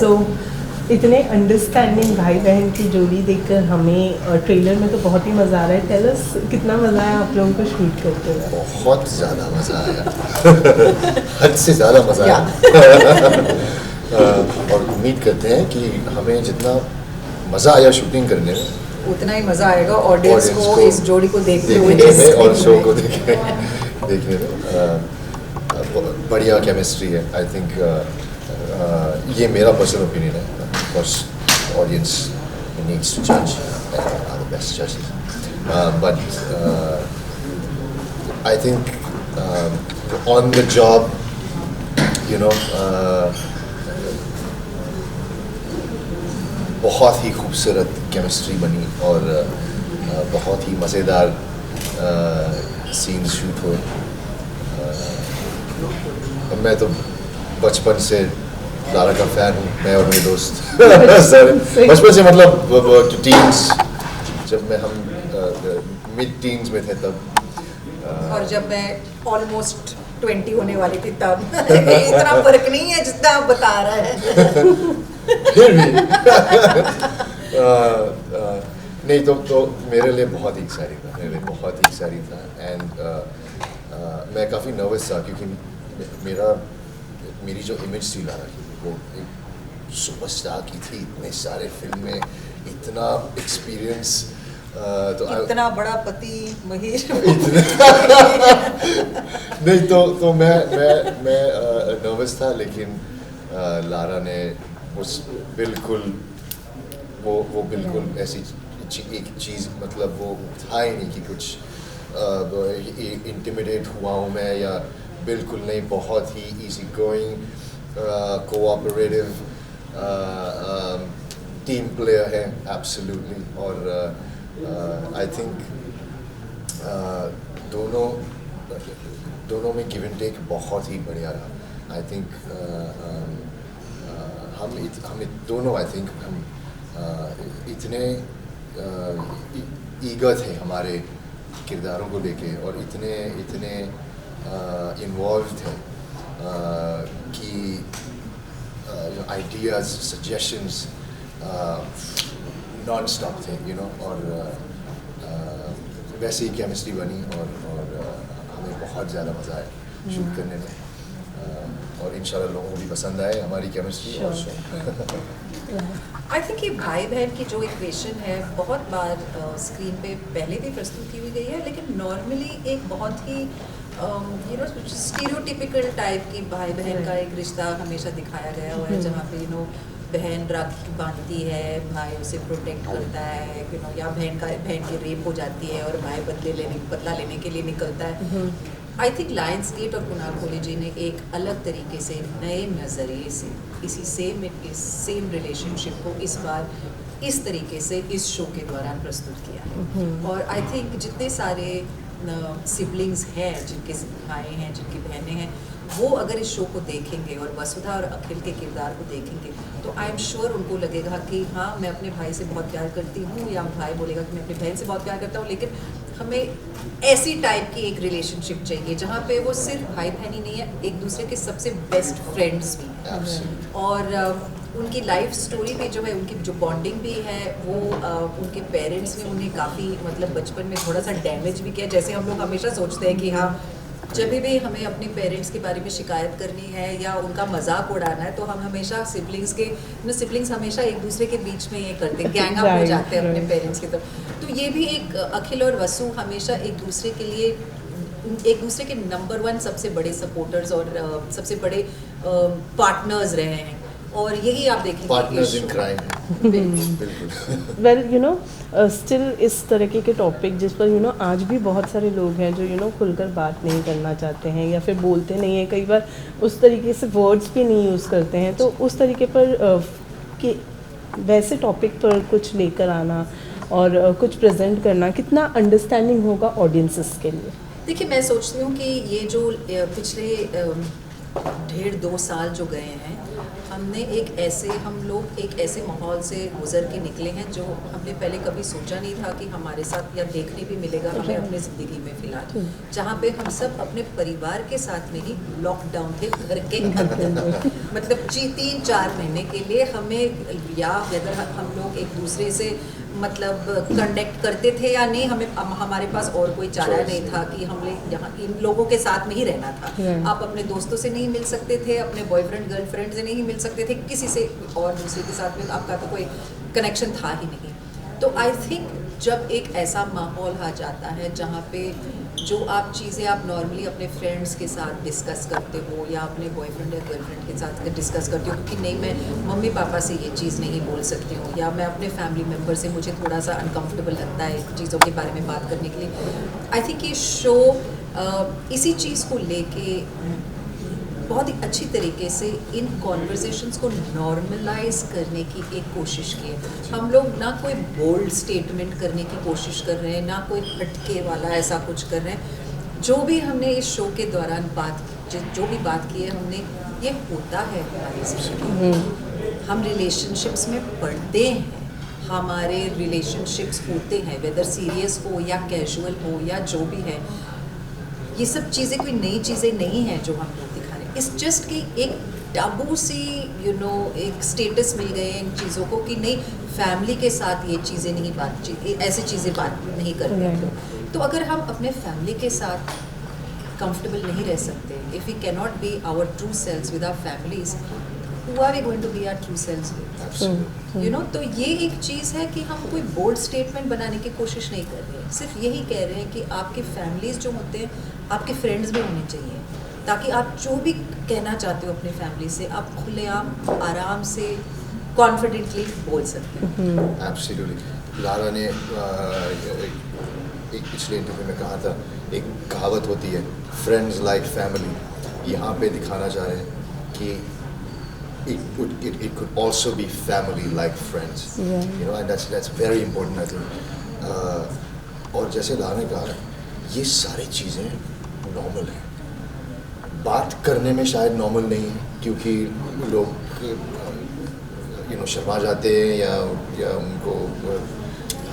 सो इतने अंडरस्टैंडिंग भाई बहन की जोड़ी देखकर हमें ट्रेलर में तो बहुत ही मज़ा आ रहा है. टेल अस कितना मज़ा आया आप लोगों को शूट करते हुए? बहुत ज़्यादा मज़ा आया. हद से ज़्यादा मज़ा आया. और उम्मीद करते हैं कि हमें जितना मज़ा आया शूटिंग करने में उतना ही मज़ा आएगा ऑडियंस को इस जोड़ी को देखते हुए में और शो को देखने में. बढ़िया केमिस्ट्री है. आई थिंक ये मेरा पर्सनल ओपिनियन है. Of course, audience needs to judge and are the best judges. But I think on the job, you know, बहुत ही खूबसूरत केमिस्ट्री बनी और बहुत ही मज़ेदार सीन्स शूट हुए. मैं तो बचपन से लारा का फैन हूँ. मैं और मेरे दोस्त बचपन से मतलब टीन्स जब हम मिड टीन्स में थे तब. और जब मैं ऑलमोस्ट 20 होने वाली थी तब. इतना फर्क नहीं है जितना आप बता रहे हैं. फिर भी नहीं तो मेरे लिए बहुत ही एक्साइटिंग था. मेरे लिए बहुत ही एक्साइटिंग था. एंड मैं काफ़ी नर्वस था क्योंकि मेरी जो इमेज थी लारा की वो एक सुपरस्टार की थी. इतने सारे फिल्म में इतना एक्सपीरियंस. तो इतना बड़ा पति महेश. नहीं तो मैं नर्वस था. लेकिन लारा ने उस बिल्कुल वो बिल्कुल ऐसी एक चीज़ मतलब वो था ही नहीं कि कुछ इंटिमिडेट हुआ हूँ मैं या बिल्कुल नहीं. बहुत ही easy going cooperative team player है एब्सोल्युटली. और आई थिंक दोनों में गिव एंड टेक बहुत ही बढ़िया रहा. आई थिंक हम दोनों आई थिंक हम इतने ईगर थे हमारे किरदारों को लेके और इतने इन्वॉल्व थे कि आइडियाज़ सजेशंस नॉन स्टॉप थे यू नो. और वैसे ही केमिस्ट्री बनी और हमें बहुत ज़्यादा मज़ा आया शूट करने में. और इंशाल्लाह लोगों को भी पसंद आए हमारी केमिस्ट्री. आई थिंक ये भाई बहन की जो इक्वेशन है बहुत बार स्क्रीन पे पहले भी प्रस्तुत की हुई गई है. लेकिन नॉर्मली एक बहुत ही स्टीरियोटिपिकल टाइप की भाई बहन का एक रिश्ता हमेशा दिखाया गया हुआ है जहाँ पे बहन राखी बांधती है, भाई उसे प्रोटेक्ट करता है या बहन की रेप हो जाती है और भाई बदला लेने के लिए निकलता है. आई थिंक लायंस गेट और कुणाल कोहली जी ने एक अलग तरीके से नए नज़रिए से इस सेम रिलेशनशिप को इस बार इस तरीके से इस शो के दौरान प्रस्तुत किया है. और आई थिंक जितने सारे सिबलिंग्स हैं, जिनके भाई हैं, जिनकी बहनें हैं, वो अगर इस शो को देखेंगे और वसुधा और अखिल के किरदार को देखेंगे तो आई एम श्योर उनको लगेगा कि हाँ मैं अपने भाई से बहुत प्यार करती हूँ, या भाई बोलेगा कि मैं अपनी बहन से बहुत प्यार करता हूँ. लेकिन हमें ऐसी टाइप की एक रिलेशनशिप चाहिए जहाँ पे वो सिर्फ भाई बहन ही नहीं है, एक दूसरे के सबसे बेस्ट फ्रेंड्स भी हैं. और उनकी लाइफ स्टोरी पे जो है उनकी जो बॉन्डिंग भी है वो उनके पेरेंट्स ने उन्हें काफ़ी मतलब बचपन में थोड़ा सा डैमेज भी किया. जैसे हम लोग हमेशा सोचते हैं कि हाँ जब भी हमें अपने पेरेंट्स के बारे में शिकायत करनी है या उनका मजाक उड़ाना है तो हम हमेशा सिबलिंग्स हमेशा एक दूसरे के बीच में ये करते हैं, गैंग अप हो जाते हैं अपने पेरेंट्स की तरफ. तो ये भी एक अखिल और वसु हमेशा एक दूसरे के लिए एक दूसरे के नंबर 1 सबसे बड़े सपोर्टर्स और सबसे बड़े पार्टनर्स रहे हैं. और यही आप देखेंगे पार्टनर्स इन क्राइम. बिल्कुल. वेल स्टिल इस तरीके के टॉपिक जिस पर आज भी बहुत सारे लोग हैं जो खुलकर बात नहीं करना चाहते हैं या फिर बोलते नहीं हैं, कई बार उस तरीके से वर्ड्स भी नहीं यूज़ करते हैं. तो उस तरीके पर कि वैसे टॉपिक पर कुछ लेकर आना और कुछ प्रेजेंट करना कितना अंडरस्टैंडिंग होगा ऑडियंसेस के लिए? देखिए मैं सोचती हूँ कि ये जो पिछले 1.5-2 साल जो गए हैं, हम लोग एक ऐसे माहौल से गुजर के निकले हैं जो हमने पहले कभी सोचा नहीं था कि हमारे साथ या देखने भी मिलेगा हमें अपनी ज़िंदगी में फ़िलहाल, जहाँ पे हम सब अपने परिवार के साथ में ही लॉकडाउन थे घर के अंदर। मतलब 3-4 महीने के लिए हमें या वेदर हम लोग एक दूसरे से मतलब कनेक्ट करते थे या नहीं, हमारे पास और कोई चारा नहीं था कि हम यहाँ इन लोगों के साथ में ही रहना था। आप अपने दोस्तों से नहीं मिल सकते थे, अपने बॉयफ्रेंड गर्लफ्रेंड से नहीं मिल सकते थे, किसी से और दूसरे के साथ में आपका तो कोई कनेक्शन था ही नहीं। तो आई थिंक जब एक ऐसा माहौल आ जाता है जहाँ पे जो आप चीज़ें आप नॉर्मली अपने फ्रेंड्स के साथ डिस्कस करते हो या अपने बॉयफ्रेंड या गर्लफ्रेंड के साथ डिस्कस करते हो कि नहीं मैं मम्मी पापा से ये चीज़ नहीं बोल सकती हूँ, या मैं अपने फैमिली मेम्बर से मुझे थोड़ा सा अनकंफर्टेबल लगता है चीज़ों के बारे में बात करने के लिए। आई थिंक ये शो इसी चीज़ को लेके बहुत ही अच्छी तरीके से इन कॉन्वर्सेशंस को नॉर्मलाइज करने की एक कोशिश की है। हम लोग ना कोई बोल्ड स्टेटमेंट करने की कोशिश कर रहे हैं, ना कोई हटके वाला ऐसा कुछ कर रहे हैं। जो भी हमने इस शो के दौरान जो भी बात की है हमने, ये होता है हमारी ज़िंदगी। हम रिलेशनशिप्स में पढ़ते हैं, हमारे रिलेशनशिप्स होते हैं, वेदर सीरियस हो या कैजुअल हो या जो भी है। ये सब चीज़ें कोई नई चीज़ें नहीं हैं जो हम लोग दिखा रहे हैं। इट्स जस्ट कि एक टाबू सी एक स्टेटस मिल गए इन चीज़ों को कि नहीं, फैमिली के साथ ये चीज़ें नहीं ऐसी चीज़ें बात नहीं करते हैं। तो अगर हम अपने फैमिली के साथ कंफर्टेबल नहीं रह सकते, if we can not be our true selves with our families, who are we going to be our true selves with? तो ये एक चीज़ है कि हम कोई बोल्ड स्टेटमेंट बनाने की कोशिश नहीं कर रहे हैं, सिर्फ यही कह रहे हैं कि आपके फैमिलीज जो होते हैं आपके फ्रेंड्स भी होने चाहिए, ताकि आप जो भी कहना चाहते हो अपने फैमिली से आप खुलेआम आराम से कॉन्फिडेंटली बोल सकते हैं। एब्सोल्युटली। लारा ने एक पिछले इंटरव्यू में कहा था, एक कहावत होती है फ्रेंड्स लाइक फैमिली। यहाँ पे दिखाना चाह रहे हैं कि it could also be family like friends, and that's very important I think। और जैसे लारा ने कहा, ये सारी चीज़ें नॉर्मल हैं, बात करने में शायद नॉर्मल नहीं है क्योंकि लोग शर्मा जाते हैं या उनको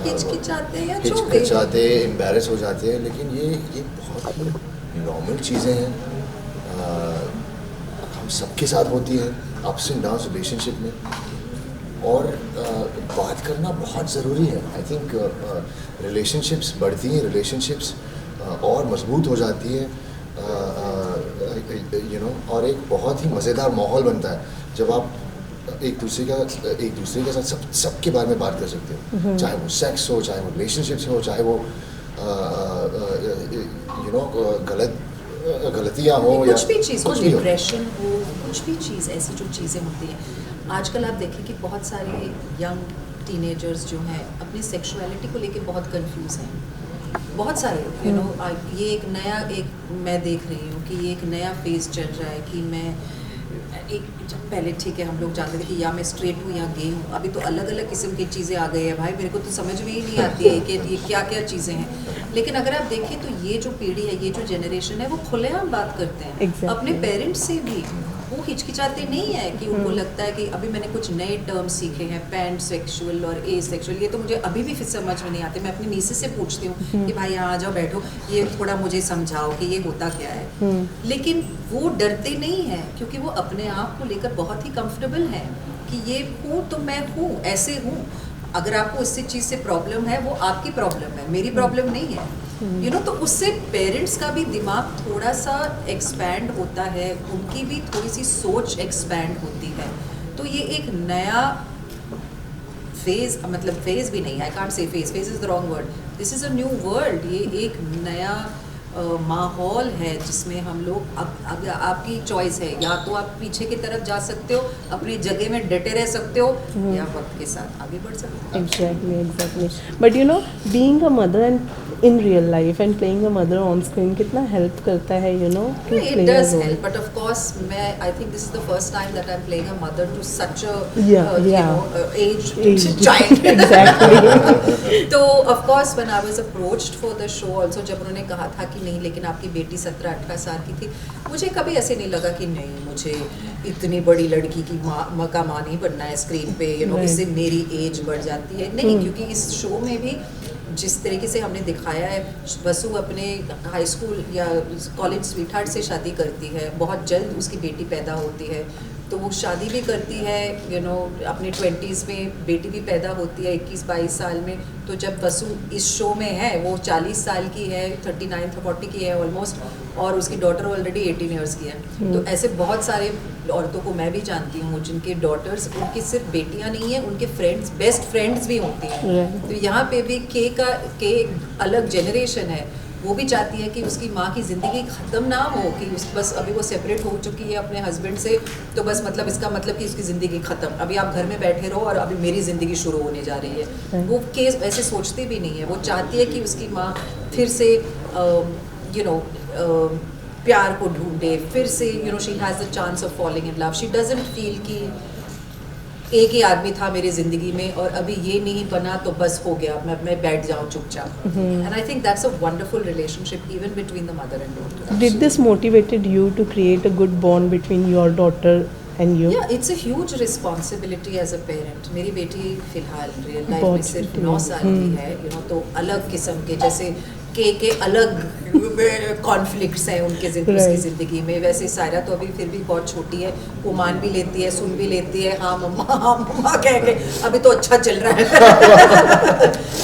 हिचकिचाते हैं या हिचकिचाते एम्बैरेस हो जाते हैं, लेकिन ये बहुत ही नॉर्मल चीज़ें हैं, हम सबके साथ होती हैं, अप्स एंड डाउन्स रिलेशनशिप में। और बात करना बहुत ज़रूरी है। आई थिंक रिलेशनशिप्स बढ़ती हैं, रिलेशनशिप्स और मजबूत हो जाती है, और एक बहुत ही मज़ेदार माहौल बनता है जब आप एक दूसरे के साथ सबके बारे में बात कर सकते हो, चाहे वो सेक्स हो, चाहे वो रिलेशनशिप्स हो, चाहे वो गलतियाँ हो या कुछ भी चीज़ हो, डिप्रेशन हो, कुछ भी चीज़, ऐसी जो चीज़ें होती हैं। आजकल आप देखें कि बहुत सारे यंग टीनेजर्स जो हैं अपनी सेक्सुअलिटी को लेके बहुत कंफ्यूज हैं, बहुत सारे ये एक नया मैं देख रही हूँ कि ये एक नया फेज़ चल रहा है कि मैं पहले ठीक है हम लोग जानते थे कि या मैं स्ट्रेट हूँ या गे हूँ, अभी तो अलग अलग किस्म की चीज़ें आ गई है भाई, मेरे को तो समझ में ही नहीं आती है कि ये क्या क्या चीज़ें हैं। लेकिन अगर आप देखें तो ये जो पीढ़ी है, ये जो जनरेशन है, वो खुलेआम बात करते हैं exactly. अपने पेरेंट्स से भी वो हिचकिचाते नहीं है कि उनको लगता है कि अभी मैंने कुछ नए टर्म सीखे हैं, पैन सेक्सुअल और ए सेक्सुअल, ये तो मुझे अभी भी फिर समझ में नहीं आते। मैं अपनी नीसे से पूछती हूँ कि भाई यहाँ आ जाओ, बैठो, ये थोड़ा मुझे समझाओ कि ये होता क्या है। लेकिन वो डरते नहीं हैं क्योंकि वो अपने आप को लेकर बहुत ही कंफर्टेबल हैं कि ये हूँ तो मैं हूँ, ऐसे हूँ। अगर आपको इससे चीज़ से प्रॉब्लम है वो आपकी प्रॉब्लम है, मेरी प्रॉब्लम नहीं है। तो उससे पेरेंट्स का भी दिमाग थोड़ा सा एक्सपैंड होता है, उनकी भी थोड़ी सी सोच एक्सपैंड होती है। तो ये एक नया फेज, मतलब फेज भी नहीं, I can't say phase is the wrong word, this is a new world. ये एक नया माहौल है जिसमें हम लोग अब आपकी चॉइस है, या तो आप पीछे की तरफ जा सकते हो, अपनी जगह में डटे रह सकते हो, या वक्त के साथ आगे बढ़ सकते हो। Exactly but being a mother and in real life and playing a mother on screen कितना हेल्प करता है you know It does help, but of course, I think this is the first time that I'm playing a mother to such a aged child. Exactly. तो of course, when I was approached for the show, also जब उन्होंने कहा था कि नहीं, लेकिन आपकी बेटी 17-18 साल की थी, मुझे कभी ऐसे नहीं लगा कि नहीं, मुझे इतनी बड़ी लड़की की माँ का माँ नहीं बनना है स्क्रीन पे, यू नो, इससे मेरी एज बढ़ जाती है। नहीं, क्योंकि इस शो में भी जिस तरीके से हमने दिखाया है, वसु अपने हाई स्कूल या कॉलेज स्वीटहार्ट से शादी करती है, बहुत जल्द उसकी बेटी पैदा होती है, तो वो शादी भी करती है, यू नो, अपने 20s में बेटी भी पैदा होती है 21-22 साल में। तो जब वसु इस शो में है, वो 40 साल की है, 39-40 की है ऑलमोस्ट, और उसकी डॉटर ऑलरेडी 18 ईयर्स की है। तो ऐसे बहुत सारे औरतों को मैं भी जानती हूँ जिनके डॉटर्स, उनकी सिर्फ बेटियाँ नहीं हैं, उनके फ्रेंड्स, बेस्ट फ्रेंड्स भी होती हैं। तो यहाँ पे भी के अलग जनरेशन है, वो भी चाहती है कि उसकी माँ की ज़िंदगी ख़त्म ना हो, कि बस अभी वो सेपरेट हो चुकी है अपने हस्बैंड से, तो बस मतलब इसका मतलब कि उसकी ज़िंदगी ख़त्म, अभी आप घर में बैठे रहो और अभी मेरी ज़िंदगी शुरू होने जा रही है। वो केस वैसे सोचती भी नहीं है, वो चाहती है कि उसकी माँ फिर से यू नो प्यार को ढूंढे, फिर से you know she has the chance of falling in love. She doesn't feel कि एक ही आदमी था मेरी ज़िंदगी में और अभी ये नहीं बना तो बस हो गया, मैं बैठ जाऊँ चुपचाप। And I think that's a wonderful relationship even between the mother and daughter. Did this motivated you to create a good bond between your daughter and you? Yeah, it's a huge responsibility as a parent. मेरी बेटी फिलहाल real life में बहुत सिर्फ छोटी 9 है। साल की है, यू नो, तो अलग किस्म के जैसे के अलग कॉन्फ्लिक्ट्स हैं उनके उसकी ज़िंदगी में। वैसे सायरा तो अभी फिर भी बहुत छोटी है, वो मान भी लेती है, सुन भी लेती है, हाँ मम्मा कह के, अभी तो अच्छा चल रहा है।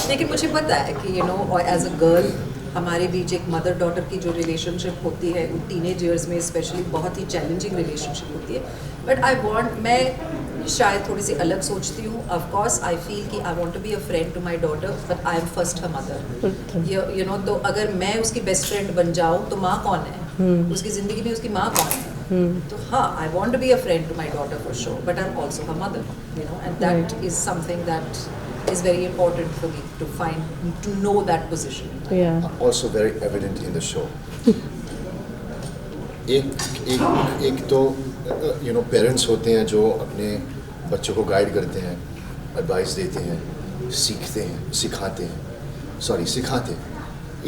लेकिन मुझे पता है कि you know, as a girl हमारे बीच एक मदर डॉटर की जो रिलेशनशिप होती है, टीनेज ईयर्स में स्पेशली बहुत ही चैलेंजिंग रिलेशनशिप होती है। बट मैं शायद थोड़ी सी अलग सोचती हूँ। ऑफ कोर्स आई फील कि I want to be a friend to my daughter, but I am first her mother. You know, तो अगर मैं उसकी बेस्ट फ्रेंड बन जाऊँ तो माँ कौन है उसकी ज़िंदगी में, उसकी माँ कौन है? तो हाँ, I want to be a friend to my daughter for sure, but I am also her mother, you know, and that is something that is very important for me to know that position. Yeah. Also very evident in the show. एक तो you know parents होते हैं जो अपने बच्चों को guide करते हैं, एडवाइस देते हैं, सिखाते हैं।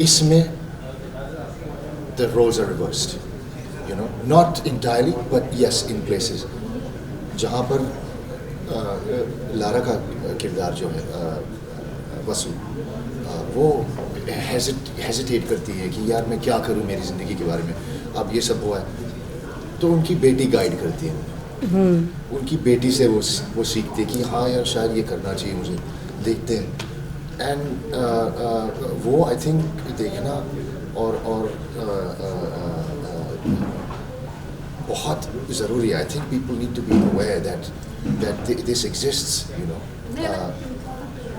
इसमें the roles are reversed, you know, not entirely but yes in places जहाँ पर लारा का किरदार जो है वसु, वो हेजिटेट करती है कि यार मैं क्या करूँ मेरी ज़िंदगी के बारे में, अब ये सब हुआ है, तो उनकी बेटी गाइड करती है। उनकी बेटी से वो सीखते कि हाँ यार शायद ये करना चाहिए मुझे, देखते हैं। एंड वो आई थिंक देखना और बहुत ज़रूरी है। I think people need to be aware that this exists, you know.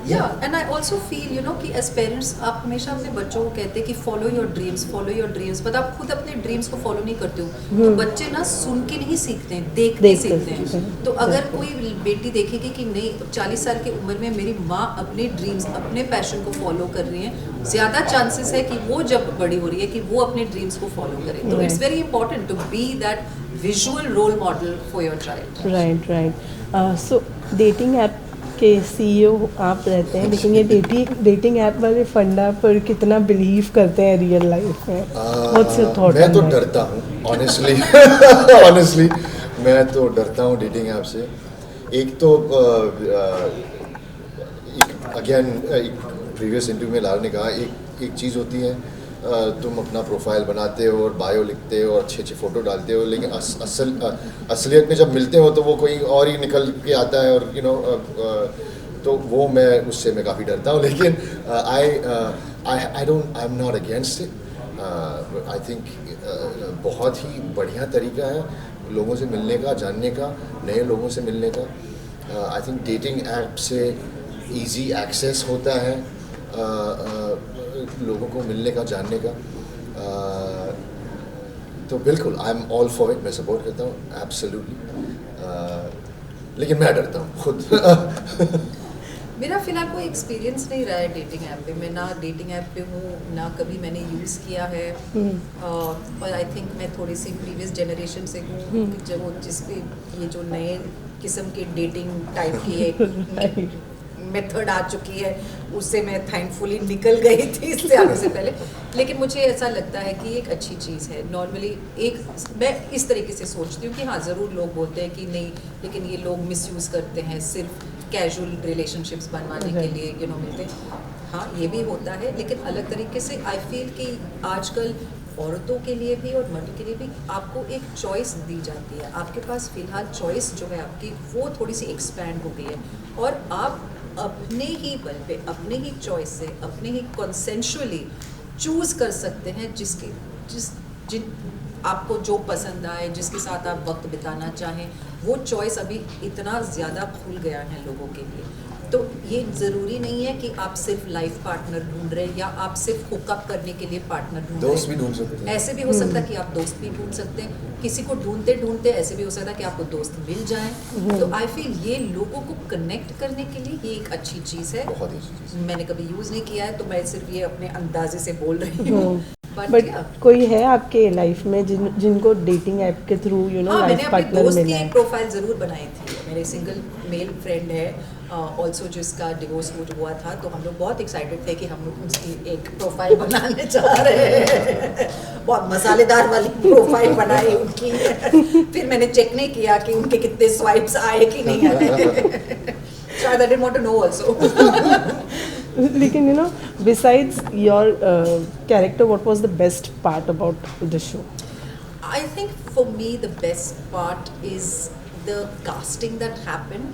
Yeah, and I also feel, you know, कि as parents आप हमेशा अपने बच्चों को कहते हैं कि follow your dreams, but आप खुद अपने dreams को follow नहीं करते हो। तो बच्चे ना सुन के नहीं सीखते हैं, देख के सीखते हैं। तो अगर कोई बेटी देखेगी कि नहीं 40 साल की उम्र में मेरी माँ अपने ड्रीम्स, अपने पैशन को फॉलो कर रही है, ज़्यादा चांसेस है कि वो जब बड़ी हो रही है कि वो अपने ड्रीम्स को फॉलो करे। तो it's very important to be that visual role model for your child. Right. So dating app के CEO आप रहते हैं, लेकिन ये डेटिंग ऐप वाले फंडा पर कितना बिलीव करते हैं रियल लाइफ में? What's your thought? मैं तो डरता हूँ ऑनेस्टली मैं तो डरता हूँ डेटिंग ऐप से। एक तो अगेन एक प्रीवियस इंटरव्यू में लाल ने कहा, एक चीज़ होती है तुम अपना प्रोफाइल बनाते हो और बायो लिखते हो और अच्छे फ़ोटो डालते हो, लेकिन असलियत में जब मिलते हो तो वो कोई और ही निकल के आता है, और यू नो तो वो उससे मैं काफ़ी डरता हूँ। लेकिन I am not against it. I think बहुत ही बढ़िया तरीका है लोगों से मिलने का, जानने का, नए लोगों से मिलने का। आई थिंक डेटिंग ऐप से इजी एक्सेस होता है लोगों को मिलने का, जानने का। तो बिल्कुल I am all for it, मैं सपोर्ट करता हूँ एब्सोल्युटली। लेकिन मैं डरता हूँ खुद। मेरा फिलहाल कोई एक्सपीरियंस नहीं रहा है डेटिंग ऐप पे। मैं ना डेटिंग ऐप पे हूँ, ना कभी मैंने यूज़ किया है। और आई थिंक मैं थोड़ी सी प्रीवियस जनरेशन से हूँ जब जिस पे ये जो नए किस्म के डेटिंग टाइप की एक मेथड आ चुकी है, उससे मैं थैंकफुली निकल गई थी इससे आने से पहले। लेकिन मुझे ऐसा लगता है कि एक अच्छी चीज़ है। नॉर्मली एक मैं इस तरीके से सोचती हूँ कि हाँ ज़रूर लोग बोलते हैं कि नहीं, लेकिन ये लोग मिसयूज़ करते हैं, सिर्फ कैजुअल रिलेशनशिप्स बनवाने के लिए मिलते हैं। हाँ ये भी होता है, लेकिन अलग तरीके से आई फील कि आजकल औरतों के लिए भी और मर्दों के लिए भी आपको एक चॉइस दी जाती है। आपके पास फ़िलहाल चॉइस जो है आपकी वो थोड़ी सी एक्सपैंड हो गई है, और आप अपने ही बल पे, अपने ही चॉइस से, अपने ही कंसेंशुअली चूज़ कर सकते हैं जिन आपको जो पसंद आए, जिसके साथ आप वक्त बिताना चाहें। वो चॉइस अभी इतना ज़्यादा खुल गया है लोगों के लिए। तो ये ज़रूरी नहीं है कि आप सिर्फ लाइफ पार्टनर ढूंढ रहे हैं या आप सिर्फ हुकअप करने के लिए पार्टनर ढूंढ रहे हैं। दोस्त भी ढूंढ सकते हैं। ऐसे भी हो सकता है कि आप दोस्त भी ढूंढ सकते हैं। किसी को ढूंढते ढूंढते ऐसे भी हो सकता है कि आपको दोस्त मिल जाए। तो आई फील ये लोगों को कनेक्ट करने के लिए ये एक अच्छी चीज़ है। बहुत अच्छी चीज़। मैंने कभी यूज़ नहीं किया है, तो मैं सिर्फ ये अपने अंदाजे से बोल रही हूँ। बट कोई है आपके लाइफ में जिनको डेटिंग ऐप के थ्रू हाँ, मैंने लाइफ अपने पार्टनर दोस्त की मिला एक है? प्रोफाइल ज़रूर बनाई थी। मेरे सिंगल मेल फ्रेंड है ऑल्सो, जिसका डिवोर्स हुआ था, तो हम लोग बहुत एक्साइटेड थे कि हम लोग उसकी एक प्रोफाइल बनाने जा रहे हैं। बहुत मसालेदार वाली प्रोफाइल बनाई उनकी। फिर मैंने चेक नहीं किया कि उनके कितने स्वाइप्स आए कि नहीं आए। शायद I didn't want to know also. लेकिन besides your character, what was the best part about the show? I think for me the best part is the casting that happened.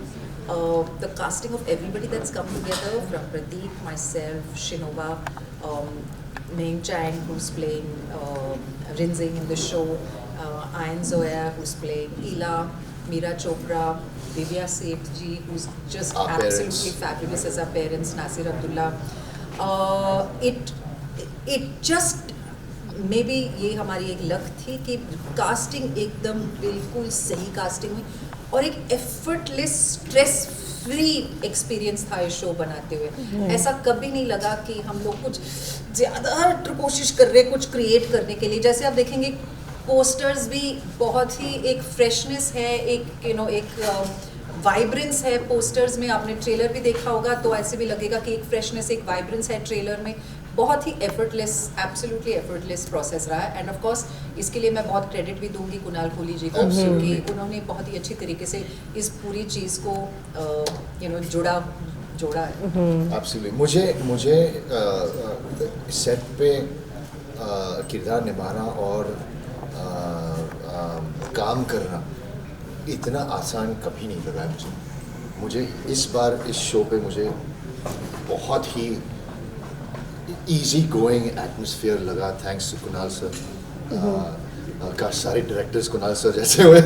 The casting of everybody that's come together, from Pradeep, myself, Shinova, Meng Chang, who's playing Rinzing in the show, Ayan Zoya, who's playing Ila, Meera Chopra, Divya Seth ji, who's just Our absolutely parents. fabulous as our parents, Nasir Abdullah. It just may be ये हमारी एक luck थी कि casting एकदम बिल्कुल सही casting हुई, और एक एफर्टलेस स्ट्रेस फ्री एक्सपीरियंस था इस शो बनाते हुए। ऐसा कभी नहीं लगा कि हम लोग कुछ ज़्यादा कोशिश कर रहे कुछ क्रिएट करने के लिए। जैसे आप देखेंगे पोस्टर्स भी बहुत ही एक फ्रेशनेस है, एक एक वाइब्रेंस है पोस्टर्स में। आपने ट्रेलर भी देखा होगा तो ऐसे भी लगेगा कि एक फ्रेशनेस, एक वाइब्रेंस है ट्रेलर में। बहुत ही एफर्टलेस, एब्सोल्युटली एफर्टलेस प्रोसेस रहा है। एंड ऑफ कोर्स इसके लिए मैं बहुत क्रेडिट भी दूंगी कुणाल कोहली जी को, क्योंकि उन्होंने बहुत ही अच्छी तरीके से इस पूरी चीज़ को जोड़ा है। एब्सोल्युटली। मुझे सेट पे किरदार निभाना और काम करना इतना आसान कभी नहीं लगा है मुझे इस बार इस शो पे मुझे बहुत ही इजी गोइंग एटमॉस्फेयर लगा, थैंक्स टू कुणाल सर। का सारे डायरेक्टर्स कुणाल सर जैसे हुए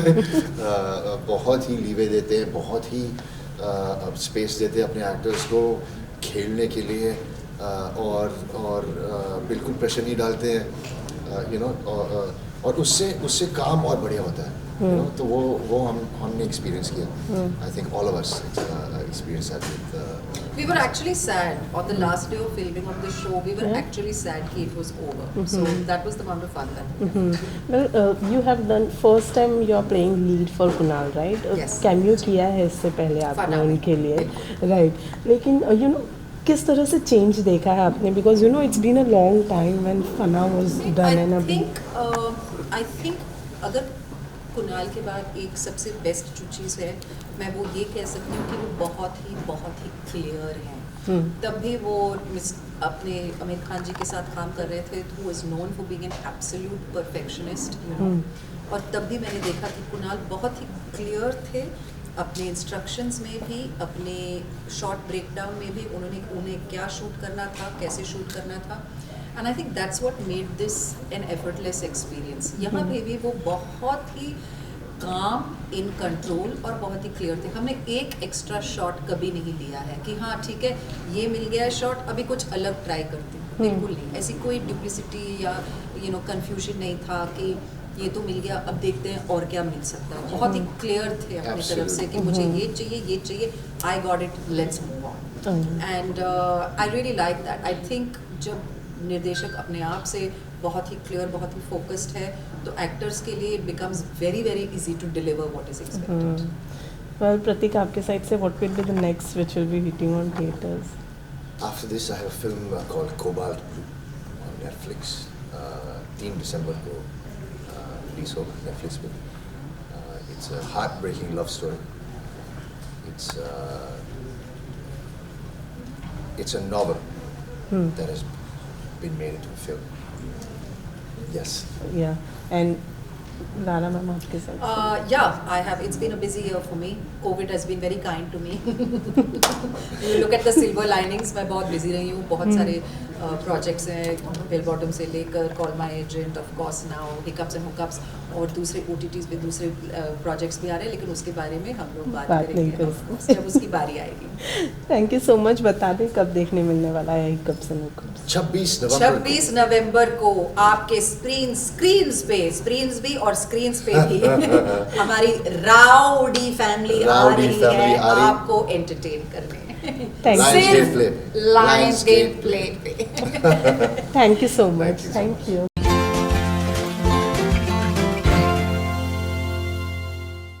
बहुत ही लीवे देते हैं, बहुत ही स्पेस देते हैं अपने एक्टर्स को खेलने के लिए, और बिल्कुल प्रेशर नहीं डालते हैं, और उससे काम और बढ़िया होता है। तो वो हमने एक्सपीरियंस किया। I think all of us experience that with We were actually sad on the last day of filming of the show. We were actually sad that it was over. So that was the amount of fun that. Well, you have done first time you are playing lead for Kunal, right? Yes. Cameo किया है इससे पहले आपने फना में। उनके लिए, right? लेकिन किस तरह से चेंज देखा है आपने? Because it's been a long time when Fana was done and अभी I think अगर कुणाल के बाद एक सबसे बेस्ट जो चीज़ है, मैं वो ये कह सकती हूँ कि वो बहुत ही क्लियर हैं। तब भी वो अपने आमिर खान जी के साथ काम कर रहे थे, तो is known for being an absolute perfectionist, और तब भी मैंने देखा कि कुणाल बहुत ही क्लियर थे अपने इंस्ट्रक्शंस में भी, अपने शॉर्ट ब्रेकडाउन में भी। उन्हें क्या शूट करना था, कैसे शूट करना था, and I think that's what made this an effortless experience. यहाँ पे भी वो बहुत ही काम, इन कंट्रोल और बहुत ही क्लियर थे। हमने एक एक्स्ट्रा शॉट कभी नहीं लिया है कि हाँ ठीक है ये मिल गया है शॉट, अभी कुछ अलग ट्राई करते हैं, बिल्कुल नहीं। ऐसी कोई डुप्लिसिटी या कंफ्यूजन नहीं था कि ये तो मिल गया, अब देखते हैं और क्या मिल सकता है। बहुत ही क्लियर थे अपनी तरफ से कि मुझे ये चाहिए, I got it, let's move on. And I really like that. I think जब निर्देशक अपने आप से बहुत ही क्लियर, बहुत ही फोकस्ड है, तो एक्टर्स के लिए it becomes very very easy to deliver what is expected. Well, Pratik, आपके साइड से what will be the next which will be hitting on theaters? After this, I have a film called Cobalt Blue on Netflix. 3 December को release होगा Netflix पे. It's a heartbreaking love story. It's a novel that has been made into a film. Yes. Yeah, and Lara ma'am आपके side से? Yeah, I have. It's been a busy year for me. COVID has been very kind to me. You look at the silver linings. मैं बहुत busy रही हूँ. बहुत सारे projects हैं. Bell Bottom से लेकर Call My Agent, of course now, Hiccups and Hookups, और दूसरे OTTs पे दूसरे projects भी आ रहे हैं. लेकिन उसके बारे में हम लोग बात नहीं करेंगे. of course, जब उसकी बारी आएगी. Thank you so much. बता दें कब देखने मिलने वाला है हिकअप्स एंड हुकअप्स? 26 नवंबर को आपके स्क्रीन्स भी और स्क्रीन्स पे भी हमारी राउडी फैमिली आ रही है आपको एंटरटेन करने। Lionsgate Play पे। Lionsgate Play पे। Thank you so Thank much. you so thank you.